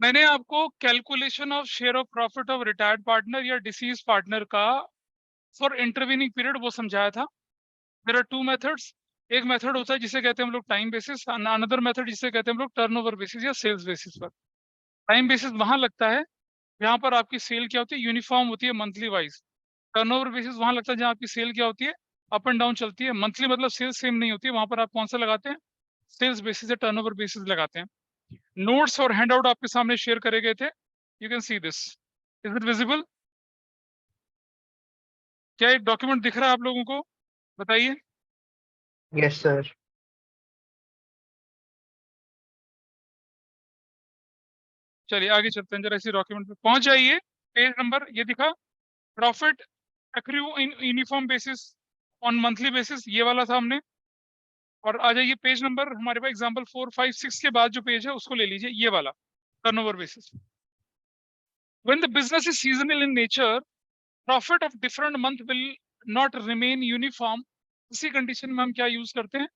मैंने आपको calculation of share of profit of retired partner या डिसीज पार्टनर का फॉर इंटरवीनिंग पीरियड वो समझाया था। There are two methods. एक मेथड होता है जिसे कहते हैं हम लोग टाइम बेसिस, अनदर मेथड जिसे कहते हैं हम लोग टर्नओवर बेसिस या सेल्स बेसिस पर। टाइम बेसिस वहां लगता है जहां पर आपकी सेल क्या होती है, यूनिफॉर्म होती है मंथली वाइज। टर्नओवर बेसिस वहां लगता है जहां आपकी सेल क्या होती है, अप एंड डाउन चलती है। मंथली मतलब सेल्स सेम नहीं होती है, वहां पर आप कौन सा लगाते हैं, सेल्स बेसिस या टर्नओवर बेसिस लगाते हैं। नोट्स और हैंडआउट आपके सामने शेयर करे गए थे। You can see this. Is it visible? क्या एक डॉक्यूमेंट दिख रहा है आप लोगों को? बताइए। Yes sir. चलिए आगे चलते हैं, जरा इसी डॉक्यूमेंट पे पहुंच जाइए। पेज नंबर ये दिखा, profit accrue in uniform basis on monthly basis, ये वाला था हमने। और आ जाइए पेज नंबर हमारे पास एग्जांपल 4, 5, 6 के बाद जो पेज है उसको ले लीजिए, ये वाला turnover basis. When the business is seasonal in nature, profit of different month will not remain uniform. इसी कंडीशन में हम क्या यूज करते हैं,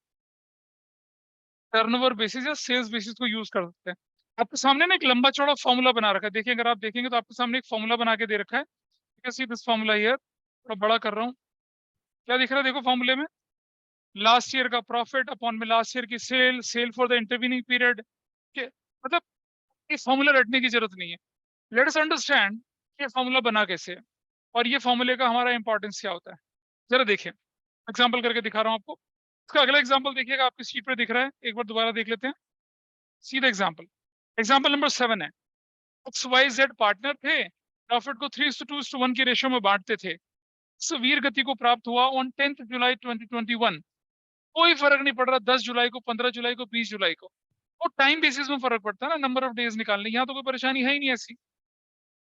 टर्नओवर बेसिस या सेल्स बेसिस को यूज कर सकते हैं। आपके सामने ना एक लंबा चौड़ा फॉर्मूला बना रखा है, देखिए अगर आप देखेंगे तो आपके सामने एक फॉर्मूला बना के दे रखा है। सी दिस फॉर्मूला हियर, थोड़ा बड़ा कर रहा हूँ। क्या दिख रहा है देखो फॉर्मूले में, लास्ट ईयर का प्रॉफिट अपॉन में लास्ट ईयर की sale, sale for the intervening period के। मतलब ये फॉर्मूला रटने की जरूरत नहीं है। लेट अस अंडरस्टैंड ये फॉर्मूला बना कैसे है और ये फॉर्मूले का हमारा इंपॉर्टेंस क्या होता है। जरा देखिए, एग्जाम्पल करके दिखा रहा हूँ आपको। इसका अगला एग्जाम्पल देखिएगा, आपकी शीट पे दिख रहा है, एक बार दोबारा देख लेते हैं। सीधा एग्जाम्पल, एग्जाम्पल नंबर 7 है। एक्स वाई जेड पार्टनर थे, प्रॉफिट को 3:2:1 के रेशियो में बांटते थे। इस वीर गति को प्राप्त हुआ ऑन 10 जुलाई 2021। कोई फर्क नहीं पड़ रहा 10 जुलाई को, 15 जुलाई को, 20 जुलाई को। वो टाइम बेसिस में फर्क पड़ता है ना, नंबर ऑफ डेज निकालने, यहाँ तो कोई परेशानी है ही नहीं ऐसी।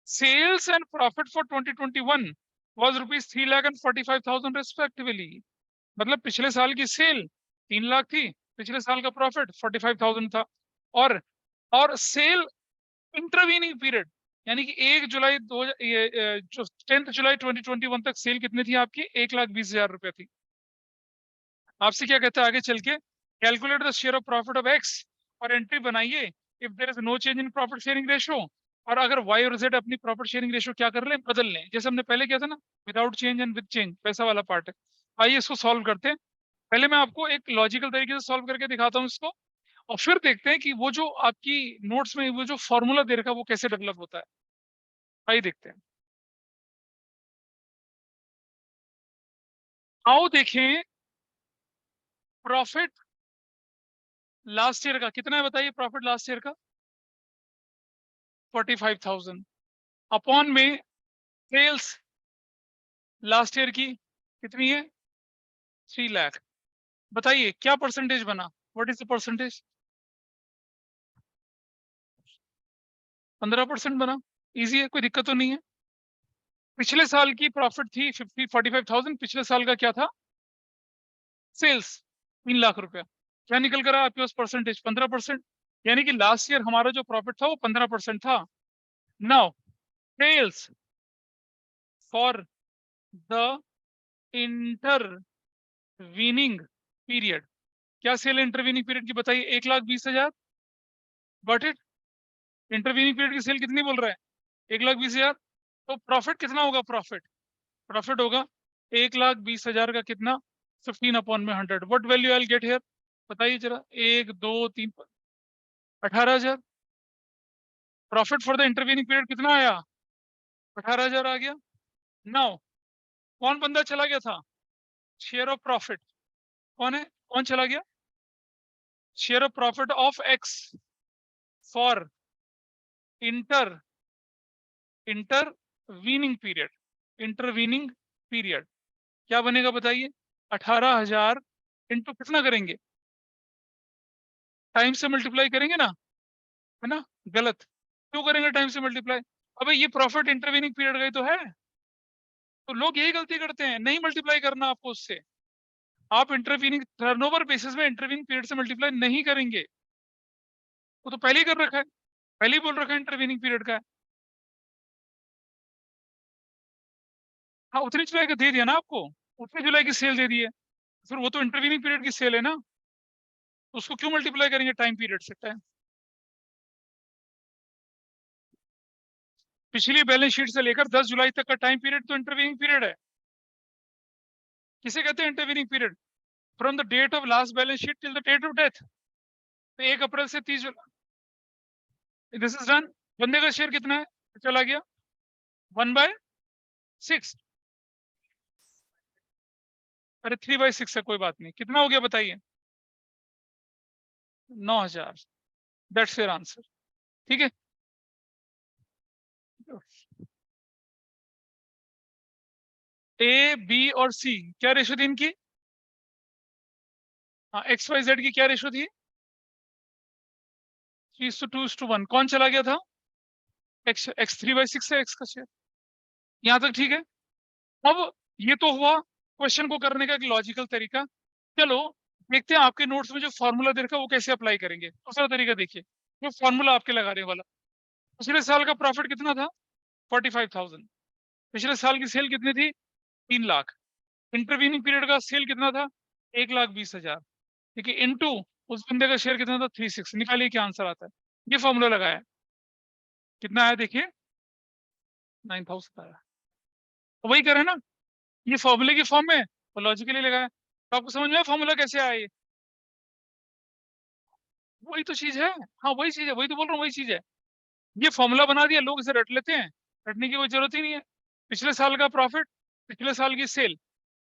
Sales and profit for 2021 was rupees 3,45,000 respectively. मतलब पिछले साल की सेल 3 लाख थी, पिछले साल का प्रॉफिट 45,000 था। और सेल इंटरवीनिंग पीरियड, यानी कि 1 जुलाई दो जो 10 जुलाई 2021 तक सेल कितनी थी आपकी, 1,20,000 रुपए थी। आपसे क्या कहता है आगे चल के, calculate the share of profit of X, और एंट्री बनाइए if there is no change in profit sharing ratio. और अगर वाई और जेड अपनी प्रॉफिट शेयरिंग रेशियो क्या कर लें, बदल लें, जैसे हमने पहले किया था ना, without change and with change, वैसा वाला पार्ट है। आइए इसको सॉल्व करते हैं। पहले मैं आपको एक लॉजिकल तरीके से सॉल्व करके दिखाता हूँ इसको, और फिर देखते हैं कि वो जो आपकी नोट्स में वो जो फॉर्मूला दे रखा है वो कैसे डेवलप होता है। आइए देखते हैं। आओ देखें, प्रॉफिट लास्ट ईयर का कितना है बताइए, प्रॉफिट लास्ट ईयर का 45,000 अपॉन में सेल्स लास्ट ईयर की कितनी है, 3 लाख। बताइए क्या परसेंटेज बना, व्हाट इज द परसेंटेज? 15% बना। इजी है, कोई दिक्कत तो नहीं है। पिछले साल की प्रॉफिट थी 45,000, पिछले साल का क्या था, सेल्स 3 लाख रुपया। क्या निकल कर आया आपके पास परसेंटेज, 15%। यानी कि लास्ट ईयर हमारा जो प्रॉफिट था वो 15% था। Now sales for the intervening period, क्या सेल इंटरवीनिंग पीरियड की बताइए, 1,20,000। Got it? इंटरवीनिंग पीरियड की सेल कितनी बोल रहा है, 1,20,000। तो प्रॉफिट कितना होगा, प्रॉफिट प्रॉफिट होगा 1,20,000 का कितना, 15/100। What value I get here, बताइए जरा, 1, 2, 3, 18,000। Profit for the intervening period कितना आया, 18,000 आ गया। नाउ कौन बंदा चला गया था, शेयर ऑफ प्रॉफिट, कौन है, कौन चला गया, share of profit of x for inter intervening period, intervening period क्या बनेगा बताइए, 18,000 इंटू कितना करेंगे, टाइम से मल्टीप्लाई करेंगे ना, है ना? गलत, क्यों करेंगे टाइम से मल्टीप्लाई? अबे ये प्रॉफिट इंटरवीनिंग पीरियड गई तो है। तो लोग यही गलती करते हैं, नहीं मल्टीप्लाई करना आपको उससे। आप इंटरवीनिंग टर्नओवर बेसिस में इंटरवीनिंग पीरियड से मल्टीप्लाई नहीं करेंगे, वो तो पहले ही कर रखा है, पहले ही बोल रखा है इंटरवीनिंग पीरियड का है। हाँ उतनी जुलाई का दे दिया ना आपको, उतनी जुलाई की सेल दे दी है, फिर वो तो इंटरवीनिंग पीरियड की सेल है ना, उसको क्यों मल्टीप्लाई करेंगे टाइम पीरियड से, टाइम। पिछली बैलेंस शीट से लेकर 10 जुलाई तक का टाइम पीरियड तो इंटरवीनिंग पीरियड है। किसे कहते हैं intervening period? From the date of last balance sheet till the date of death. तो 1 अप्रैल से 30 जुलाई, दिस इज डन। बंदे का शेयर कितना है? चला गया 1/6। अरे 3/6 है, कोई बात नहीं। कितना हो गया बताइए? 9,000। That's your answer. ठीक है। ए, बी और सी क्या रेशो थी इनकी? हाँ, एक्स वाई जेड की क्या रेशो थी? 3:2:1। कौन चला गया था? एक्स 3/6 है एक्स का शेयर। यहां तक ठीक है। अब ये तो हुआ क्वेश्चन को करने का एक लॉजिकल तरीका। चलो देखते हैं आपके नोट्स में जो फॉर्मूला दे रखा है वो कैसे अप्लाई करेंगे। दूसरा तरीका देखिए, जो फॉर्मूला आपके लगाने वाला। पिछले साल का प्रॉफिट कितना था? 45,000। पिछले साल की सेल कितनी थी? 3 लाख। इंटरवीनिंग पीरियड का सेल कितना था? 1,20,000। ठीक है, इनटू उस बंदे का शेयर कितना था? 36। निकालिए क्या आंसर आता है। ये फॉर्मूला लगाया, कितना आया देखिए? 9,000 आया। तो वही करें ना, ये फॉर्मूले की फॉर्म में और लॉजिकली लगाया। तो आपको समझ में आया फॉर्मूला कैसे आया ये? वही तो चीज है। हाँ वही चीज है, वही तो बोल रहा हूँ, वही चीज है। ये फॉर्मूला बना दिया, लोग इसे रट लेते हैं। रटने की कोई जरूरत ही नहीं है। पिछले साल का प्रॉफिट, पिछले साल की सेल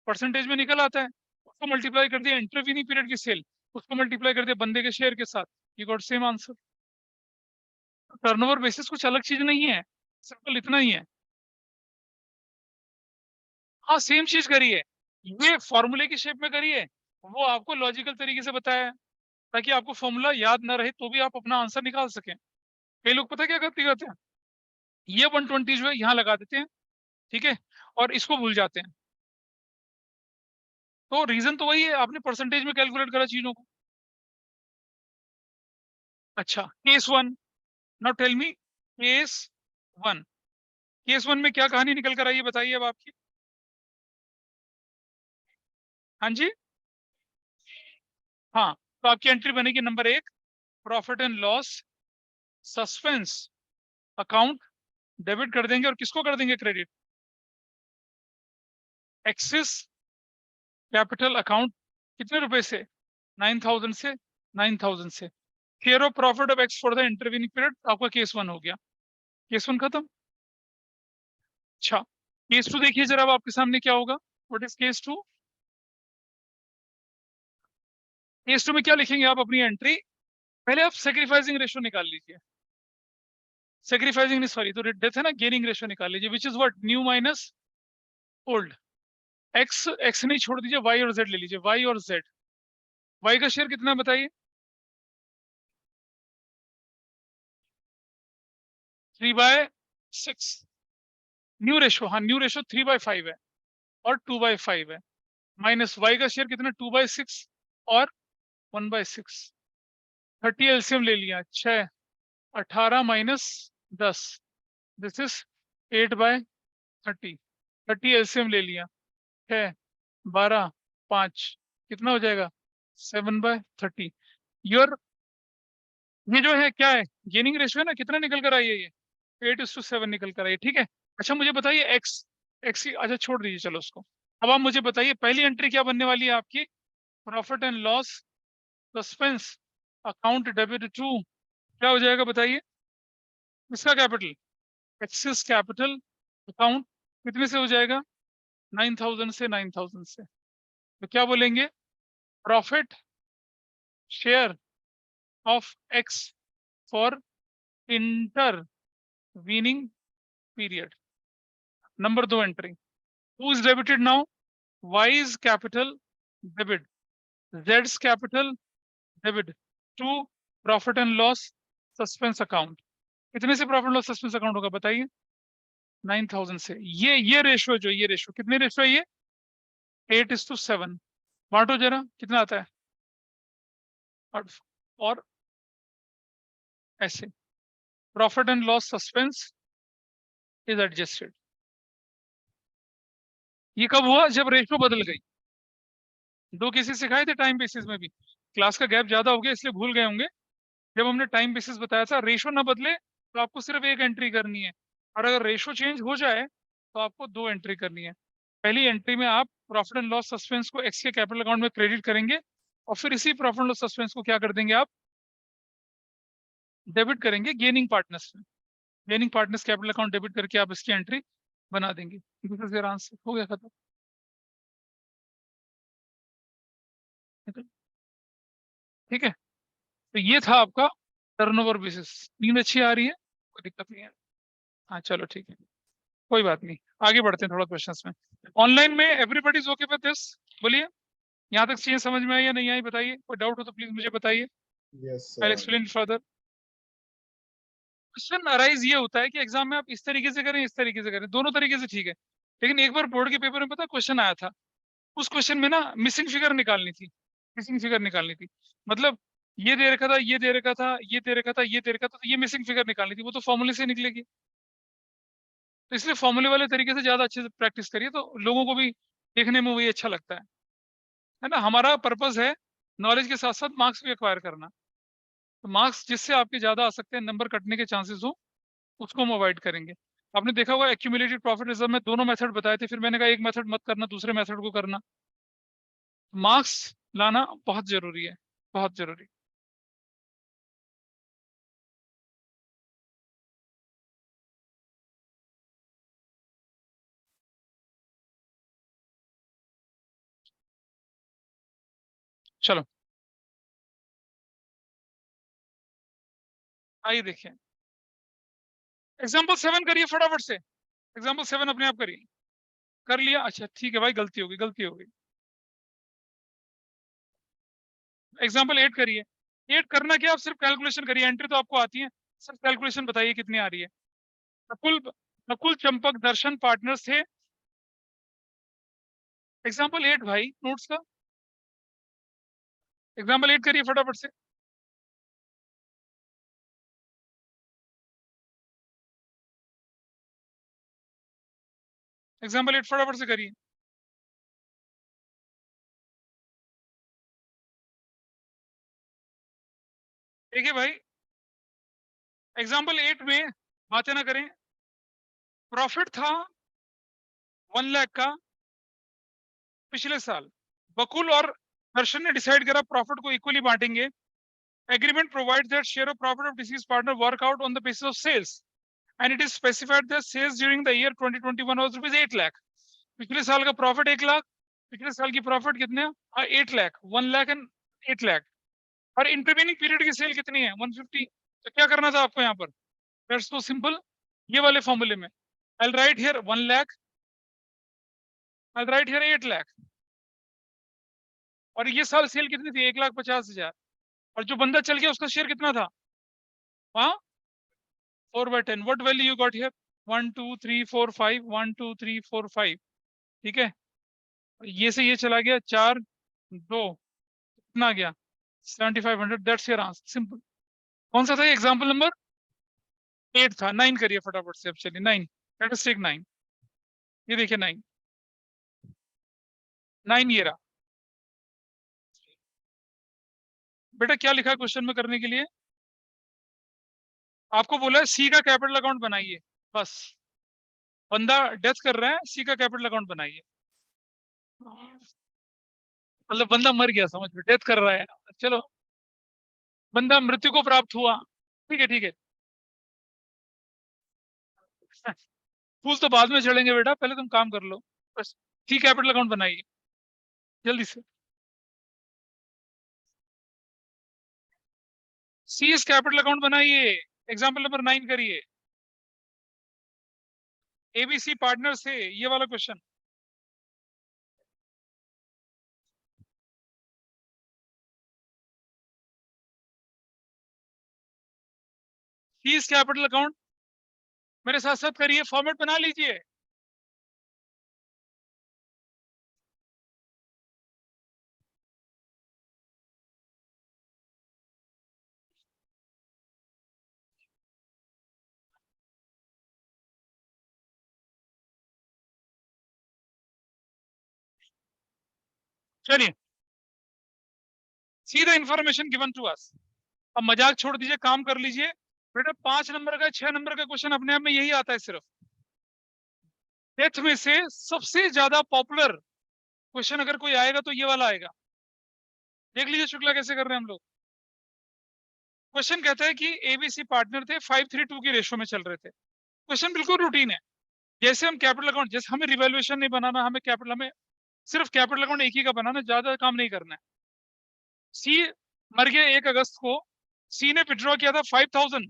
परसेंटेज में निकल आता है, उसको मल्टीप्लाई कर दिया इंटरवीनिंग पीरियड की सेल, उसको मल्टीप्लाई कर दिया बंदे के शेयर के साथ, you got same answer. Turnover basis कुछ अलग चीज नहीं है, सिंपल इतना ही है। हाँ सेम चीज करिए, ये फॉर्मूले की शेप में करिए, वो आपको लॉजिकल तरीके से बताया है, ताकि आपको फॉर्मूला याद ना रहे तो भी आप अपना आंसर निकाल सकें। कई लोग पता क्या गलती करते हैं, ये 120 जो है यहाँ लगा देते हैं, ठीक है, और इसको भूल जाते हैं। तो रीजन तो वही है, आपने परसेंटेज में कैलकुलेट करा चीजों को। अच्छा, case one. Now tell me, case one. Case one में क्या कहानी निकल कर आई है बताइए अब आपकी। हाँ जी। हाँ, तो आपकी एंट्री बनेगी number 1, profit and loss suspense account. Debit कर देंगे, और किसको कर देंगे क्रेडिट? Axis capital account. कितने रुपए से? 9,000 से। 9,000 से। Share of profit of x for the intervening period. आपका केस वन हो गया। केस वन खत्म। अच्छा, केस टू देखिए जरा, अब आपके सामने क्या होगा। What is case two? Case two में क्या लिखेंगे आप अपनी एंट्री? पहले आप सेक्रीफाइसिंग रेशियो निकाल लीजिए। सेक्रीफाइसिंग नहीं, सॉरी, तो डेथ है ना, गेनिंग रेशियो निकाल लीजिए, which is what, new minus old. X, x नहीं छोड़ दीजिए, वाई और जेड ले लीजिए, वाई और जेड। वाई का शेयर कितना है बताइए? 3/6। न्यू रेशो, हाँ न्यू रेशो 3/5 है और 2/5 है। माइनस वाई का शेयर कितना? 2/6 और 1/6। 30 एलसीएम ले लिया, 6, 18 माइनस 10, दिस इज 8/30। 30 एलसीएम ले लिया, 6, 12, 5, कितना हो जाएगा? 7/30। योर, ये जो है क्या है, गेनिंग रेशियो है ना, कितना निकल कर आई है ये? 8:7 निकल कर आई है, ठीक है। अच्छा मुझे बताइए एक्स, एक्स की अच्छा छोड़ दीजिए, चलो उसको। अब आप मुझे बताइए पहली एंट्री क्या बनने वाली है आपकी? Profit and loss suspense account debit to, क्या हो जाएगा बताइए? इसका कैपिटल, एक्सिस कैपिटल अकाउंट, कितने से हो जाएगा? 9,000 से। 9,000 से तो क्या बोलेंगे? Profit share of x for intervening period. Number 2 entry, who is debited now? Y's capital debit, Z's capital debit to profit and loss suspense account। कितने से प्रॉफिट लॉस सस्पेंस अकाउंट होगा बताइए? 9,000 से। ये रेशियो, जो ये रेशियो, कितने ratio है ये? 8:7। बांटो जरा, कितना आता है? और ऐसे, profit and loss suspense is adjusted. ये कब हुआ? जब रेशियो बदल गई। दो केसेस सिखाए थे टाइम बेसिस में भी, क्लास का गैप ज्यादा हो गया इसलिए भूल गए होंगे। जब हमने टाइम बेसिस बताया था, रेशियो ना बदले तो आपको सिर्फ एक एंट्री करनी है, और अगर रेशो चेंज हो जाए तो आपको 2 एंट्री करनी है। पहली एंट्री में आप प्रॉफिट एंड लॉस सस्पेंस को एक्स के कैपिटल अकाउंट में क्रेडिट करेंगे और फिर इसी प्रॉफिट एंड लॉस सस्पेंस को क्या कर देंगे आप, डेबिट करेंगे गेनिंग पार्टनर्स में। Gaining partners capital account debit करके आप इसकी एंट्री बना देंगे। दिस इज योर आंसर, हो गया खत्म। ठीक है, तो ये था आपका टर्नओवर बेसिस। नींद अच्छी आ रही है, कोई दिक्कत नहीं है? हाँ चलो ठीक है, कोई बात नहीं, आगे बढ़ते हैं थोड़ा क्वेश्चंस में। ऑनलाइन में everybody is okay with this? बोलिए, यहाँ तक चीजें समझ में आई या नहीं आई बताइए, कोई डाउट हो तो प्लीज मुझे बताइए, Yes, आई sir. Explain further. Question arise ये होता है कि एग्जाम में आप इस तरीके से करें, इस तरीके से करें, दोनों तरीके से ठीक है, लेकिन एक बार बोर्ड के पेपर में पता क्वेश्चन आया था, उस क्वेश्चन में ना मिसिंग फिगर निकालनी थी। मिसिंग फिगर निकालनी थी, मतलब ये दे रखा था, ये दे रखा था, ये दे रखा था, ये दे रखा था, तो ये मिसिंग फिगर निकालनी थी, वो तो फॉर्मूले से निकलेगी। तो इसलिए फॉर्मूले वाले तरीके से ज्यादा अच्छे से प्रैक्टिस करिए, तो लोगों को भी देखने में वही अच्छा लगता है ना। हमारा पर्पज है नॉलेज के साथ साथ मार्क्स भी एक्वायर करना। तो मार्क्स जिससे आपके ज्यादा आ सकते हैं, नंबर कटने के चांसेस हो, उसको हम अवॉइड करेंगे। आपने देखा होगा एक्यूमुलेटेड प्रॉफिट रिजर्व में दोनों मेथड बताए थे, फिर मैंने कहा एक मेथड मत करना, दूसरे मेथड को करना। मार्क्स लाना बहुत जरूरी है, बहुत जरूरी। चलो आइए देखिए, एग्जाम्पल 7 करिए फटाफट से। एग्जाम्पल 7 अपने आप करिए। कर लिया, अच्छा ठीक है भाई, गलती होगी, गलती होगी। एग्जाम्पल 8 करिए। 8 करना क्या, आप सिर्फ कैलकुलेशन करिए, एंट्री तो आपको आती है, सिर्फ कैलकुलेशन बताइए कितनी आ रही है। नकुल, नकुल चंपक दर्शन पार्टनर्स थे। एग्जाम्पल 8 भाई, नोट्स का एग्जाम्पल 8 करिए फटाफट से। एग्जाम्पल 8 फटाफट से करिए। देखिए भाई, एग्जाम्पल 8 में बातें ना करें। प्रॉफिट था 1 लाख का पिछले साल। बकुल और दर्शन ने डिसाइड करा प्रॉफिट को इक्वली बांटेंगे। Agreement provide that share of profit of deceased partner work out on the basis of sales and it is specified that sales during the year 2021 was rupees 8 lakh. पिछले साल का प्रॉफिट 1 लाख, पिछले साल की profit कितने, 8 lakh, 1 lakh and 8 lakh. और intervening period की sale कितनी है, 150। तो क्या करना था आपको यहाँ पर, दैट्स सो सिंपल। ये वाले फॉर्मूले में I write here 1 lakh, I write here 8 lakh, और ये साल सेल कितनी थी, 1,50,000। और जो बंदा चल गया उसका शेयर कितना था वहां, 4/10। What value you got here, 1 2 3 4 5, 1 2 3 4 5। ठीक है, ये से ये चला गया 4 2, कितना गया 7500। That's your answer, simple. कौन सा था एग्जाम्पल नंबर 8 था। 9 करिए फटाफट से, अब चलिए 9, लेट अस टेक 9। ये देखिए 9, 9 ये रहा। बेटा क्या लिखा है क्वेश्चन में करने के लिए, आपको बोला है सी का कैपिटल अकाउंट बनाइए, बस। बंदा डेथ कर रहा है, सी का कैपिटल अकाउंट बनाइए। मतलब बंदा मर गया, समझ लो डेथ कर रहा है, चलो बंदा मृत्यु को प्राप्त हुआ, ठीक है ठीक है। फूल तो बाद में चढ़ेंगे बेटा, पहले तुम काम कर लो बस। सी कैपिटल अकाउंट बनाइए जल्दी से। सी इस कैपिटल अकाउंट बनाइए। एग्जाम्पल नंबर 9 करिए। एबीसी पार्टनर से ये वाला क्वेश्चन। सी इस कैपिटल अकाउंट, मेरे साथ साथ करिए, फॉर्मेट बना लीजिए। चलिए, see the information given to us. अब मजाक छोड़ दीजिए, काम कर लीजिए। बेटा 5 नंबर का 6 नंबर का क्वेश्चन अपने आप में यही आता है सिर्फ। डेथ में से सबसे ज्यादा पॉपुलर क्वेश्चन अगर कोई आएगा तो ये वाला आएगा। देख लीजिए शुक्ला कैसे कर रहे हैं हम लोग। क्वेश्चन कहता है कि एबीसी पार्टनर थे, 5-3-2 की रेशो में चल रहे थे। क्वेश्चन बिल्कुल रूटीन है। जैसे हम कैपिटल अकाउंट, जैसे हमें रिवैल्यूएशन नहीं बनाना, हमें कैपिटल, हमें सिर्फ कैपिटल अकाउंट एक ही का बनाना, ज्यादा काम नहीं करना है। सी मर गया 1 अगस्त को। सी ने विड्रॉ किया था 5,000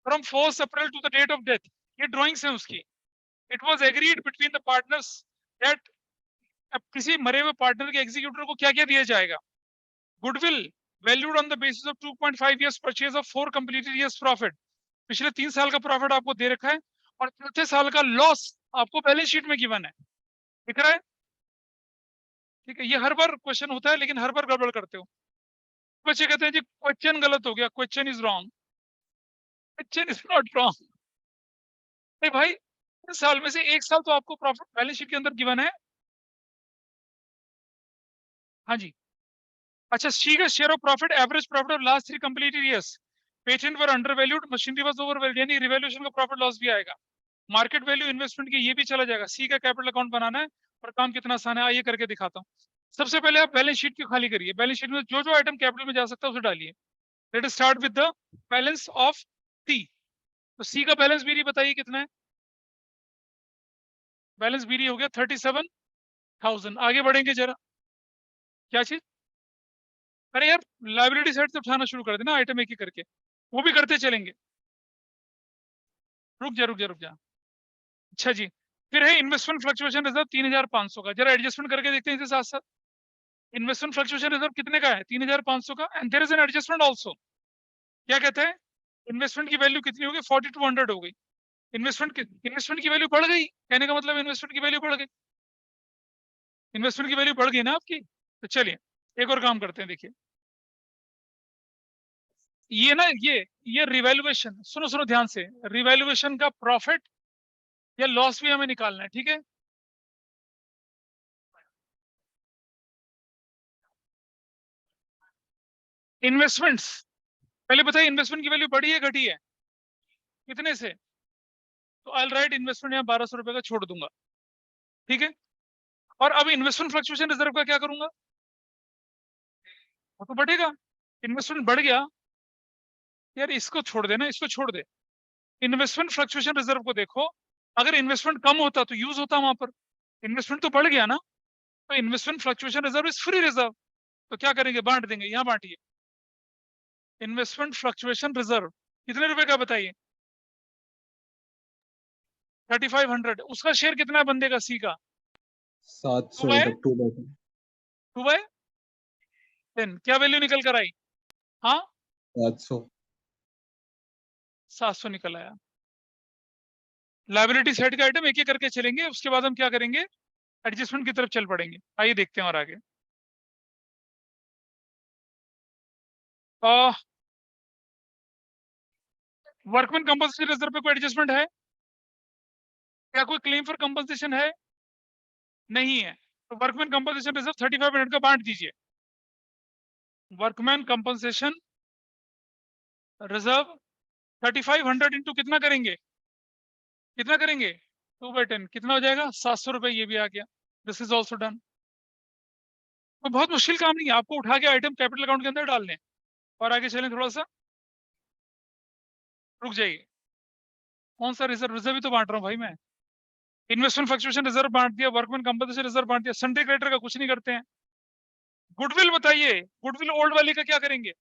from 4 April to the date of death. ये ड्रॉइंग्स है उसकी। It was agreed between the partners that अब किसी मरे हुए पार्टनर के एग्जीक्यूटर को क्या क्या दिया जाएगा। Goodwill valued on the basis of 2.5 years purchase of 4 completed years profit. पिछले 3 साल का प्रॉफिट आपको दे रखा है और चौथे साल का लॉस आपको बैलेंस शीट में गिवन है। दिख रहा है? ठीक है, ये हर बार क्वेश्चन होता है लेकिन हर बार गड़बड़ करते हो। बच्चे कहते हैं जी क्वेश्चन गलत हो गया, question is wrong. Question is not wrong. नहीं भाई, 3 साल में से 1 साल तो आपको प्रॉफिट बैलेंस शीट के अंदर गिवन है। हाँ जी। अच्छा, सी का share of profit, average profit of last 3 completed years. Patent were undervalued, machinery was overvalued, यानी रिवैल्यूएशन का प्रॉफिट लॉस भी आएगा। मार्केट वैल्यू इन्वेस्टमेंट की ये भी चला जाएगा। सी का कैपिटल अकाउंट बनाना है और काम कितना आसान है आइए करके दिखाता हूँ। सबसे पहले आप बैलेंस शीट की खाली करिए। बैलेंस शीट में जो जो आइटम कैपिटल में जा सकता है उसे डालिए। Let us start with the balance of C. तो सी का बैलेंस बीडी बताइए कितना है। बैलेंस बीडी हो गया 37,000। आगे बढ़ेंगे जरा। क्या चीज? अरे यार, लाइबिलिटी साइड से उठाना शुरू कर देना आइटम एक ही करके, वो भी करते चलेंगे। रुक जा रुक जा रुक जा। अच्छा जी, फिर है इन्वेस्टमेंट फ्लक्चुएशन रिजर्व 3,500 का। जरा एडजस्टमेंट करके देखते हैं इसके साथ साथ। इन्वेस्टमेंट फ्लक्चुएशन रिजर्व कितने का है? 3,500 का। And there is an adjustment also. क्या कहते हैं? इन्वेस्टमेंट की वैल्यू कितनी होगी? 4,200 हो गई। इन्वेस्टमेंट की वैल्यू बढ़ गई, कहने का मतलब इन्वेस्टमेंट की वैल्यू बढ़ गई। इन्वेस्टमेंट की वैल्यू बढ़ गई ना आपकी। तो चलिए एक और काम करते हैं। देखिए ये ना, ये रिवैल्यूएशन, सुनो सुनो ध्यान से, रिवैल्यूएशन का प्रॉफिट या लॉस भी हमें निकालना है, ठीक है। इन्वेस्टमेंट्स, पहले बताइए इन्वेस्टमेंट की वैल्यू बढ़ी है घटी है? कितने से? तो आई राइट इन्वेस्टमेंट यहाँ 1,200 रुपए का छोड़ दूंगा, ठीक है। और अब इन्वेस्टमेंट फ्लक्चुएशन रिजर्व का क्या करूंगा? वो तो बढ़ेगा। इन्वेस्टमेंट बढ़ गया, यार इसको छोड़ देना, इसको छोड़ दे। इन्वेस्टमेंट फ्लक्चुएशन रिजर्व को देखो। अगर इन्वेस्टमेंट कम होता तो यूज होता वहां पर। इन्वेस्टमेंट तो बढ़ गया ना, तो investment fluctuation reserve is free reserve. तो क्या करेंगे? बांट देंगे, यहाँ बांटिए। इन्वेस्टमेंट फ्लक्चुएशन रिजर्व कितने रुपए का बताइए? 3,500। उसका शेयर कितना है बंदे का? सी का 700 टू मतलब 2/10। बाय 10। क्या वैल्यू निकल कर आई? हाँ, 700। 700 निकल आया। लाइबिलिटी साइड का आइटम एक एक करके चलेंगे, उसके बाद हम क्या करेंगे? एडजस्टमेंट की तरफ चल पड़ेंगे। आइए देखते हैं और आगे। वर्कमैन कंपनसेशन रिजर्व पे कोई एडजस्टमेंट है क्या? कोई क्लेम फॉर कंपनसेशन है? नहीं है। तो वर्कमैन कंपनसेशन रिजर्व 3,500 का बांट दीजिए। वर्कमैन कंपनसेशन रिजर्व 3,500 इंटू कितना करेंगे? कितना करेंगे? 2/10 कितना हो जाएगा? 700 रुपए। ये भी आ गया। This is also done. तो बहुत मुश्किल काम नहीं है, आपको उठा के आइटम कैपिटल अकाउंट के अंदर डालने हैं। और आगे चलें थोड़ा सा। रुक जाइए, कौन सा रिजर्व? रिजर्व ही तो बांट रहा हूँ भाई मैं। इन्वेस्टमेंट फ्लक्चुएशन रिजर्व बांट दिया, वर्कमैन कंपनसेशन रिजर्व बांट दिया, सन्डे क्रेडिटर का कुछ नहीं करते हैं। गुडविल बताइए, गुडविल ओल्ड वाली का क्या करेंगे?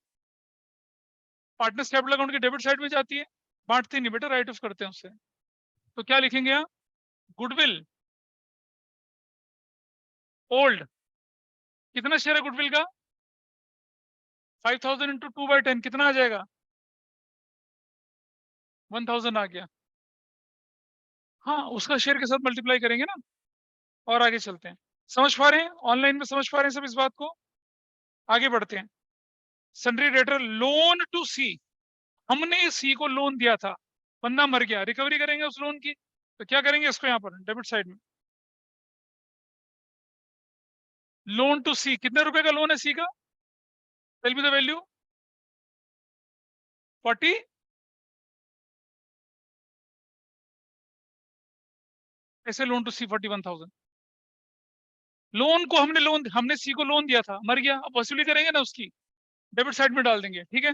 पार्टनर्स कैपिटल अकाउंट के डेबिट साइड में जाती है। बांटते नहीं बेटा, राइट ऑफ करते हैं उससे। तो क्या लिखेंगे यहाँ? Goodwill old. कितना शेयर है गुडविल का? 5,000 इंटू 2/10 कितना आ जाएगा? 1,000 आ गया। हाँ, उसका शेयर के साथ मल्टीप्लाई करेंगे ना। और आगे चलते हैं। समझ पा रहे हैं? ऑनलाइन में समझ पा रहे हैं सब इस बात को? आगे बढ़ते हैं। सन्ड्री डेटर लोन टू सी। हमने सी को लोन दिया था, बंदा मर गया, रिकवरी करेंगे उस लोन की। तो क्या करेंगे? इसको यहाँ पर डेबिट साइड में। लोन टू सी, कितने रुपए का लोन है सी का? Tell me the value. 40 ऐसे लोन टू सी 41,000। लोन को हमने सी को लोन दिया था, मर गया, अब वसूली करेंगे ना उसकी, डेबिट साइड में डाल देंगे, ठीक है।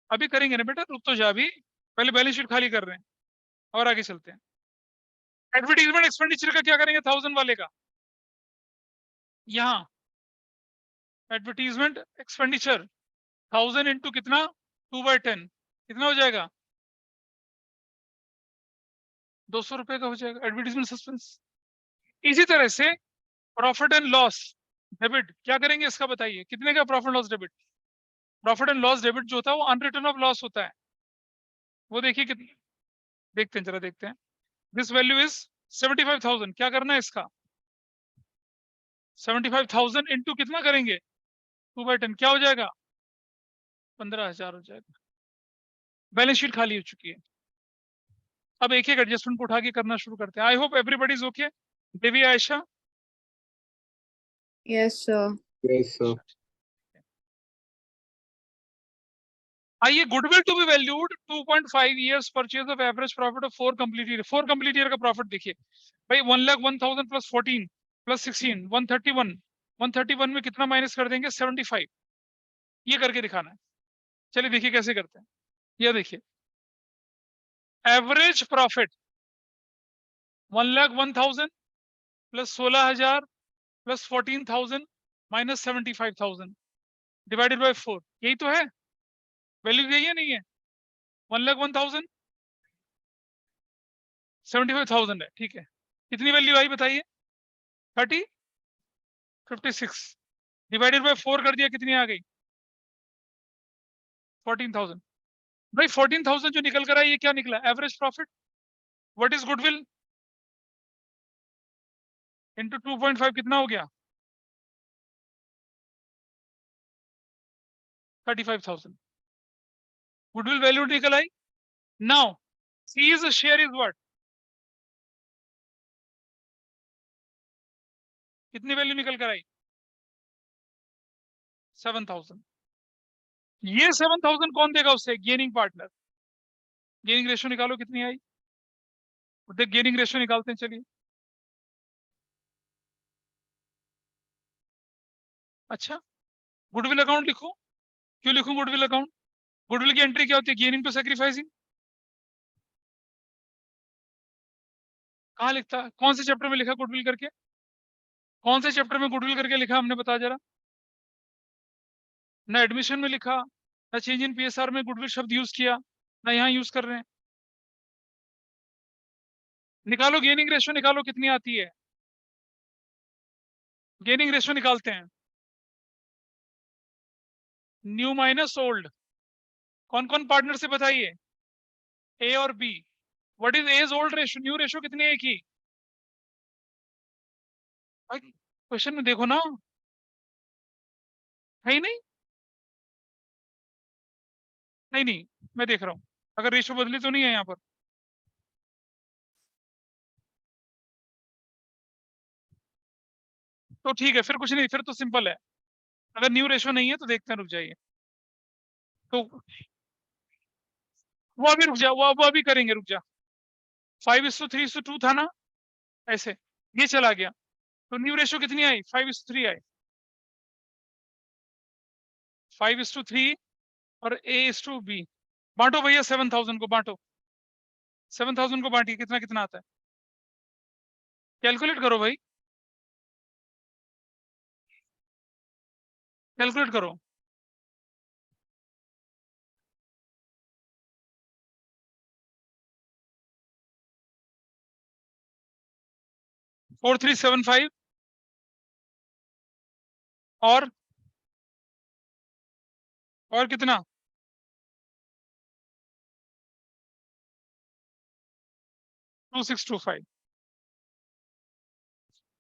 अभी करेंगे ना बेटा, रुक तो जा, अभी पहले बैलेंस शीट खाली कर रहे हैं और आगे चलते हैं। एडवर्टीजमेंट एक्सपेंडिचर का क्या करेंगे 1000 वाले का, यहाँ एडवर्टीजमेंट एक्सपेंडिचर 1000 इंटू कितना 2/10 कितना हो जाएगा 200 रुपए का हो जाएगा एडवर्टीजमेंट सस्पेंस। इसी तरह से प्रॉफिट एंड लॉस डेबिट क्या करेंगे इसका बताइए, कितने का profit loss debit. Profit and loss debit जो होता है वो अनरिटर्न ऑफ लॉस होता है, वो देखिए कितनी, देखते हैं जरा देखते हैं। दिस वैल्यू इज 75,000, क्या करना है इसका 75,000 इंटू कितना करेंगे 2/10 क्या हो जाएगा 15,000 हो जाएगा। बैलेंस शीट खाली हो चुकी है। अब एक एक एडजस्टमेंट को उठा के करना शुरू करते हैं। I hope everybody is okay. Devi Ayesha, Yes, sir. Yes, sir. आइए, goodwill to be valued 2.5 years purchase of average profit of 4 complete year. 4 complete year का प्रॉफिट देखिए भाई, 1,01,000 प्लस 14 प्लस 16 131। 131 में कितना माइनस कर देंगे 75, ये करके दिखाना है। चलिए देखिए कैसे करते हैं, ये देखिए average profit 1,01,000 plus 16,000 plus 14,000 minus 75,000 divided by 4, यही तो है वैल्यू, यही है नहीं है 1,01,000 75,000 है, ठीक है। कितनी वैल्यू आई बताइए 30 56 डिवाइडेड बाय 4 कर दिया, कितनी आ गई 14,000। भाई 14,000 जो निकल कर आई ये क्या निकला average profit. What is goodwill into 2.5 कितना हो गया 35,000। गुडविल वैल्यू निकल आई। Now C is share is what, कितनी वैल्यू निकल कर आई 7,000। ये 7,000 कौन देगा उससे, गेनिंग पार्टनर। गेनिंग रेशियो निकालो कितनी आई, देख गेनिंग रेशियो निकालते हैं चलिए। अच्छा गुडविल अकाउंट लिखो, क्यों लिखूं गुडविल अकाउंट, गुडविल की एंट्री क्या होती है गेनिंग टू सैक्रिफाइसिंग। कहाँ लिखता है, कौन से चैप्टर में लिखा गुडविल करके, कौन से चैप्टर में गुडविल करके लिखा हमने बता जरा। ना एडमिशन में लिखा, ना चेंज इन पीएसआर में गुडविल शब्द यूज किया, ना यहाँ यूज कर रहे हैं। निकालो गेनिंग रेशियो, निकालो कितनी आती है, गेनिंग रेशियो निकालते हैं। न्यू माइनस ओल्ड, कौन कौन पार्टनर से बताइए ए और B. What is A's old ratio, new ratio कितनी है की, क्वेश्चन में देखो ना, है ही नहीं, नहीं नहीं मैं देख रहा हूं, अगर रेशियो बदली तो नहीं है यहाँ पर। तो ठीक है फिर कुछ नहीं, फिर तो सिंपल है। अगर न्यू रेशियो नहीं है तो देखते हैं, रुक जाइए। तो वो अभी रुक जा, वो अभी करेंगे, रुक जा। 5:3:2 था ना, ऐसे ये चला गया, तो न्यू रेशियो कितनी आई 5:3 आई। 5:3 और A:B, बांटो भैया 7,000 को बांटो, 7,000 को बांटिए, कितना कितना आता है कैलकुलेट करो भाई, कैलकुलेट करो। फोर 375 और कितना 2625।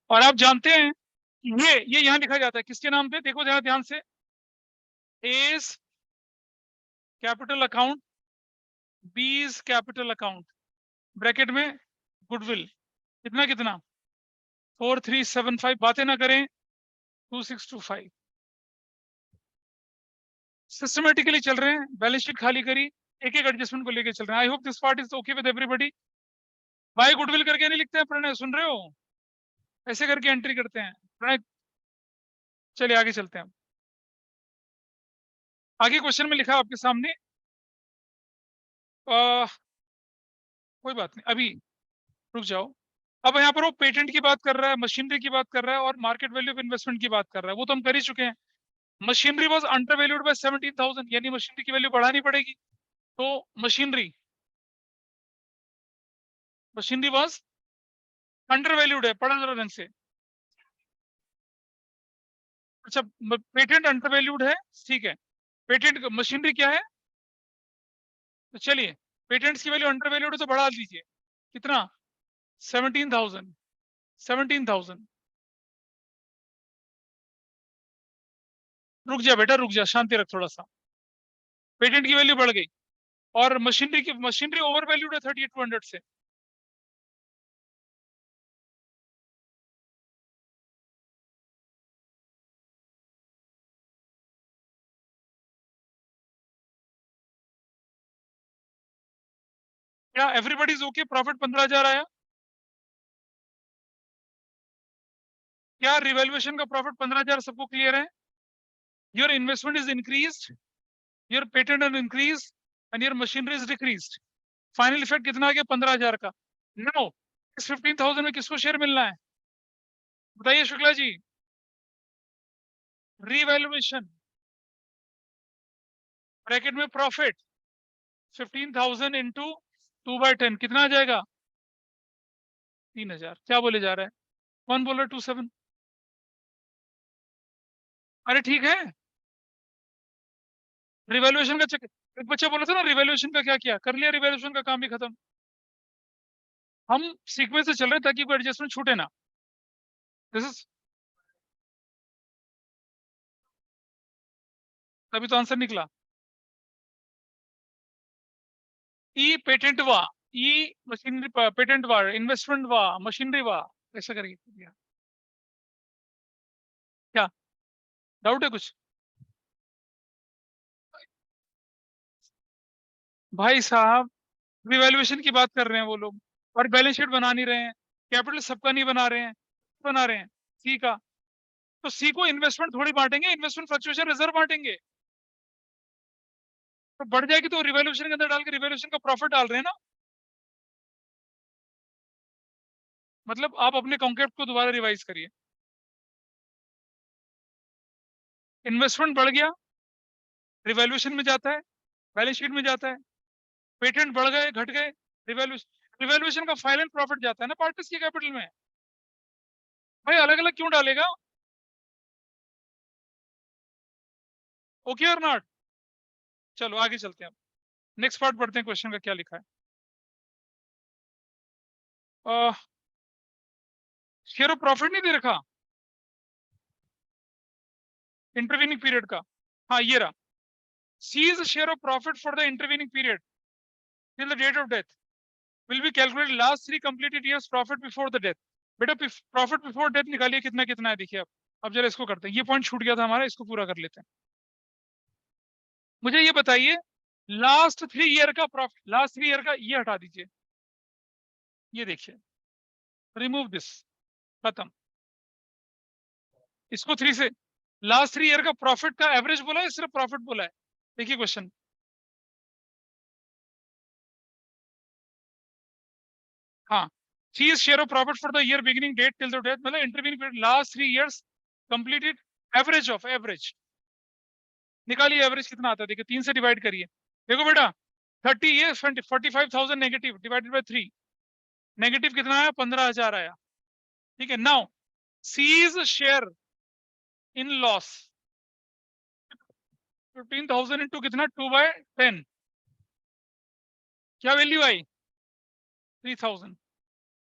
और आप जानते हैं ये यहां लिखा जाता है किसके नाम पे, देखो जरा ध्यान से, A's capital account, B's capital account, bracket में गुडविल, कितना कितना 4375, बातें ना करें 2625। सिस्टमेटिकली चल रहे हैं, बैलेंस शीट खाली करी, एक एक एडजस्टमेंट को लेके चल रहे हैं। I hope this part is okay with everybody. भाई गुडविल करके नहीं लिखते हैं प्रणय, सुन रहे हो? ऐसे करके एंट्री करते हैं प्रणय। चलिए आगे चलते हैं। आगे क्वेश्चन में लिखा है आपके सामने, आ, कोई बात नहीं अभी, रुक जाओ। अब यहाँ पर वो पेटेंट की बात कर रहा है, मशीनरी की बात कर रहा है, और मार्केट वैल्यू ऑफ इन्वेस्टमेंट की बात कर रहा है। वो तो हम कर ही चुके हैं। Machinery was under valued bye 17,000, यानी मशीनरी की वैल्यू बढ़ानी पड़ेगी। तो machinery machinery was under valued है, पढ़ा जरा ढंग से। अच्छा, पेटेंट अंडर वैल्यूड है, ठीक है। पेटेंट मशीनरी क्या है? तो चलिए, पेटेंट्स की वैल्यू अंडर वैल्यूड है तो बढ़ा दीजिए। कितना? 17,000। 17,000। रुक जा बेटा, रुक जा, शांति रख थोड़ा सा। पेटेंट की वैल्यू बढ़ गई, और मशीनरी ओवर वैल्यूड है 38,200 से। क्या एवरीबॉडी इज ओके? प्रॉफिट 15,000 आया। क्या रिवैल्यूएशन का प्रॉफिट 15,000 सबको क्लियर है? Your investment is increased, your patent is increase, and your machinery is decreased. Final effect कितना आ गया? 15,000 का। नो, इस 15,000 में किसको शेयर मिलना है? बताइए शुक्ला जी। रिवैल्यूएशन ब्रैकेट में प्रॉफिट 15,000 इंटू 2/10 कितना आ जाएगा? 3,000। क्या बोले जा रहा है? कौन बोल रहा है 27? अरे ठीक है। रिवैल्यूएशन का चक्कर, एक बच्चा बोला था ना रिवैल्यूएशन का क्या किया, कर लिया, रिवैल्यूएशन का काम भी खत्म। हम सीक्वेंस से चल रहे हैं ताकि कोई एडजस्टमेंट छूटे ना। दिस इज, तभी तो आंसर निकला। ई पेटेंट वा, ई मशीनरी पेटेंट वा, इन्वेस्टमेंट वा, मशीनरी वा, ऐसा करके दिया। क्या डाउट है कुछ? भाई साहब, रिवैल्यूएशन की बात कर रहे हैं वो लोग, और बैलेंस शीट बना नहीं रहे हैं। कैपिटल सबका नहीं बना रहे हैं, बना रहे हैं सी का। तो सी को इन्वेस्टमेंट थोड़ी बांटेंगे, इन्वेस्टमेंट फ्लक्चुएशन रिजर्व बांटेंगे। तो बढ़ जाएगी तो रिवैल्यूएशन के अंदर डाल के रिवैल्यूएशन का प्रॉफिट डाल रहे हैं ना। मतलब आप अपने कॉन्सेप्ट को दोबारा रिवाइज करिए। इन्वेस्टमेंट बढ़ गया, रिवैल्यूएशन में जाता है, बैलेंस शीट में जाता है। पेटेंट बढ़ गए, घट गए, रिवैल्यूएशन रिवैल्यूएशन का फाइनल प्रॉफिट जाता है ना पार्टिस की कैपिटल में। भाई अलग अलग क्यों डालेगा? ओके और नॉट? चलो आगे चलते हैं। नेक्स्ट पार्ट पढ़ते हैं, क्वेश्चन का क्या लिखा है। शेयर ऑफ प्रॉफिट नहीं दे रखा इंटरवीनिंग पीरियड का। हाँ ये रहा। C's share of profit for the intervening period till the date of death will be calculated last 3 completed years profit before the death. बेटा प्रॉफिट बिफोर डेथ निकालिए, कितना कितना है देखिए। अब जरा इसको करते हैं, ये पॉइंट छूट गया था हमारा, इसको पूरा कर लेते हैं। मुझे ये बताइए, लास्ट 3 ईयर का प्रॉफिट, लास्ट 3 ईयर का ये हटा दीजिए, ये देखिए, रिमूव दिस, खत्म। इसको 3 से, लास्ट 3 ईयर का प्रॉफिट का एवरेज बोला है, सिर्फ प्रॉफिट बोला है। देखिए क्वेश्चन, हाँ, C share of profit for the year beginning date till the death, मतलब intervening period last 3 years completed, average of average निकालिए। एवरेज कितना आता है देखिए, 3 से डिवाइड करिए। देखो बेटा 30 ये 45,000 नेगेटिव डिवाइडेड बाय 3, नेगेटिव कितना आया? 15,000 आया। ठीक है, now C's share in loss 15,000 into कितना? 2/10, क्या वैल्यू आई? 3,000।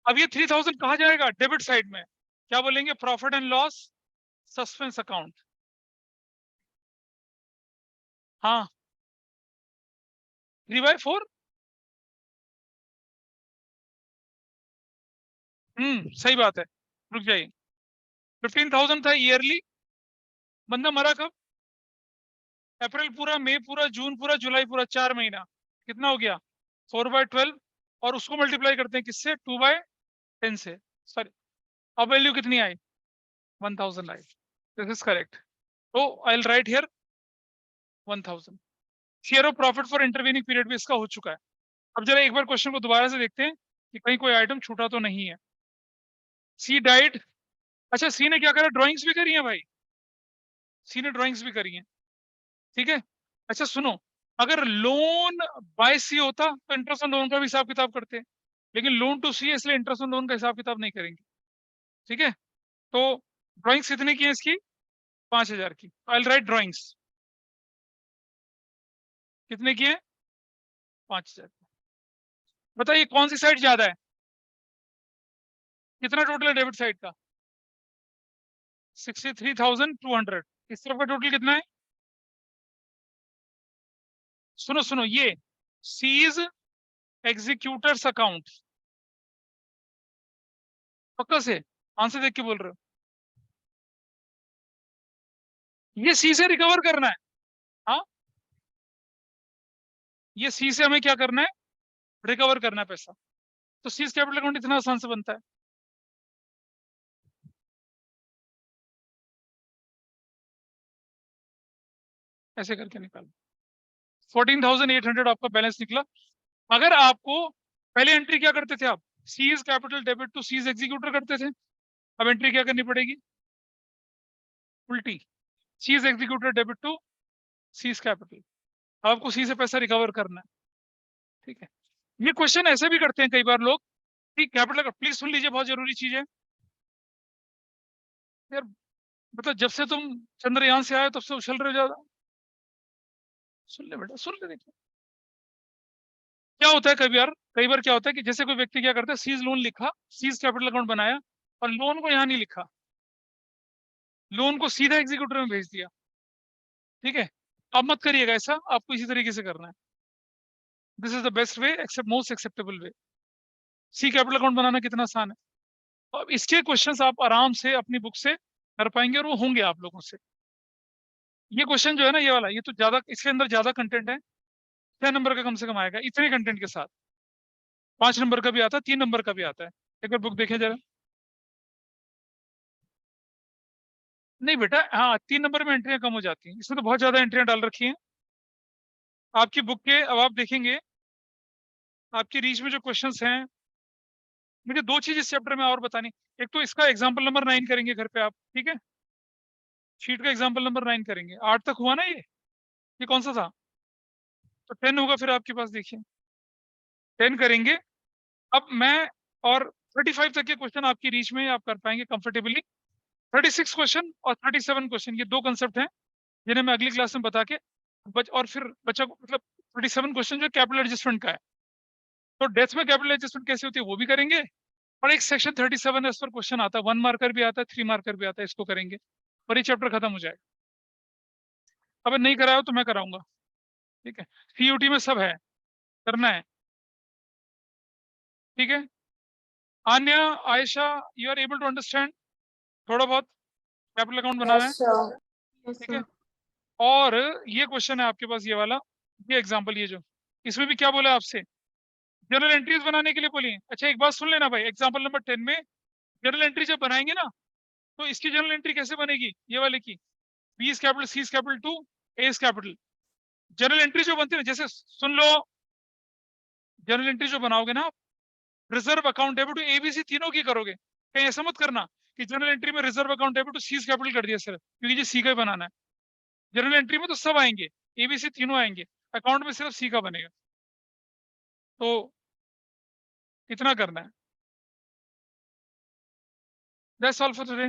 अब ये 3,000 कहा जाएगा? डेबिट साइड में। क्या बोलेंगे? Profit and loss suspense account. हाँ, 3/4। सही बात है। रुक जाइए, 15,000 था ईयरली। बंदा मरा कब? अप्रैल पूरा, मई पूरा, जून पूरा, जुलाई पूरा, 4 महीना। कितना हो गया? 4/12, और उसको मल्टीप्लाई करते हैं किससे, 2/10 से, सॉरी, अब वैल्यू कितनी आई, 1000 आई, दिस इज करेक्ट। तो I will write here 1000। Share of profit for intervening period भी इसका हो चुका है। अब जरा एक बार क्वेश्चन को दोबारा से देखते हैं कि कहीं कोई आइटम छूटा तो नहीं है। सी डाइड, अच्छा सी ने क्या करा, ड्राइंग्स भी करी है भाई, सी ने ड्राइंग्स भी करी है, ठीक है। अच्छा सुनो, अगर लोन बाय सी होता तो इंटरेस्ट ऑन लोन का भी हिसाब किताब करते, लेकिन लोन टू सी है इसलिए इंटरेस्ट ऑन लोन का हिसाब किताब नहीं करेंगे, ठीक है। तो ड्राइंग्स कितने की है इसकी, 5000 की, आई राइट ड्राइंग्स कितने की है, 5000। बताइए कौन सी साइड ज्यादा है, कितना टोटल है डेबिट साइड का, 63,200। इस तरफ का टोटल कितना है, सुनो सुनो, ये सीज एग्जीक्यूटर्स अकाउंट, पक्का से आंसर देख के बोल रहे हो, ये सी से रिकवर करना है। हाँ, ये सी से हमें क्या करना है, रिकवर करना है पैसा। तो सीज कैपिटल अकाउंट इतना आसान से बनता है, ऐसे करके निकालो। 14,800 आपका बैलेंस निकला। अगर आपको पहले एंट्री क्या करते थे आप, C's capital debit to C's executor करते थे, अब एंट्री क्या करनी पड़ेगी, उल्टी, C's executor debit to C's capital. आपको सी से पैसा रिकवर करना है, ठीक है। ये क्वेश्चन ऐसे भी करते हैं कई बार लोग, ठीक, कैपिटल, प्लीज सुन लीजिए, बहुत जरूरी चीज है यार, मतलब जब से तुम चंद्रयान से आए तब से उछल रहे हो ज्यादा, सुन ले बेटा, सुन ले, देखो क्या होता है। कई बार क्या होता है कि जैसे कोई व्यक्ति क्या करता है, सीज लोन लिखा, सीज कैपिटल अकाउंट बनाया, और लोन को यहाँ नहीं लिखा, लोन को सीधा एग्जीक्यूटर में भेज दिया, ठीक है। अब मत करिएगा ऐसा, आपको इसी तरीके से करना है। This is the best way, except most acceptable way. C capital account बनाना कितना आसान है। अब इसके क्वेश्चंस आप आराम से अपनी बुक से कर पाएंगे और वो होंगे आप लोगों से। ये क्वेश्चन जो है ना, ये वाला, ये तो ज्यादा, इसके अंदर ज्यादा कंटेंट है, 6 नंबर का कम से कम आएगा इतने कंटेंट के साथ। 5 नंबर का भी आता है, 3 नंबर का भी आता है, एक बार बुक देखें जरा। नहीं बेटा, हाँ 3 नंबर में एंट्रियां कम हो जाती हैं, इसमें तो बहुत ज्यादा एंट्रियां डाल रखी हैं आपकी बुक के। अब आप देखेंगे आपकी रीच में जो क्वेश्चंस हैं, मुझे 2 चीज इस चैप्टर में और बतानी। एक तो इसका एग्जाम्पल नंबर 9 करेंगे घर पे आप, ठीक है, शीट का एग्जाम्पल नंबर 9 करेंगे। 8 तक हुआ ना ये कौन सा था, तो 10 होगा फिर आपके पास, देखिए 10 करेंगे। अब मैं, और 35 तक के क्वेश्चन आपकी रीच में आप कर पाएंगे कंफर्टेबली। 36 क्वेश्चन और 37 क्वेश्चन, ये 2 कंसेप्ट हैं जिन्हें मैं अगली क्लास में बता के और फिर बच्चा को, मतलब 37 क्वेश्चन जो कैपिटल एडजस्टमेंट का है, तो डेथ में कैपिटल एडजस्टमेंट कैसे होती है वो भी करेंगे, और एक सेक्शन 37 है, इस पर क्वेश्चन आता है, 1 मार्कर भी आता है, 3 मार्कर भी आता है, इसको करेंगे और ये चैप्टर खत्म हो जाएगा। अगर नहीं कराया तो मैं कराऊंगा, ठीक है। सीयूटी में सब है, करना है, ठीक है। Anya, Ayesha, you are able to understand थोड़ा बहुत, कैपिटल अकाउंट बनाना है, Yes, sir. Yes, ठीक है। sir. और ये क्वेश्चन है आपके पास, ये वाला, ये एग्जाम्पल, ये जो इसमें भी क्या बोला आपसे, जनरल एंट्रीज बनाने के लिए बोली। अच्छा एक बात सुन लेना भाई, एग्जाम्पल नंबर 10 में जनरल एंट्री जब बनाएंगे ना, तो इसकी जनरल एंट्री कैसे बनेगी, ये वाले की, B is capital, C is capital to A is capital. Journal entry जो बनती है ना, जैसे सुन लो, जनरल एंट्री जो बनाओगे ना, reserve account debit to ABC तीनों की करोगे, कहीं ऐसा मत करना कि जनरल एंट्री में reserve account debit to C is capital कर दिया सिर्फ, क्योंकि ये सी का ही बनाना है। जनरल एंट्री में तो सब आएंगे, एबीसी तीनों आएंगे, अकाउंट में सिर्फ सी का बनेगा। तो इतना करना है। That's all for today.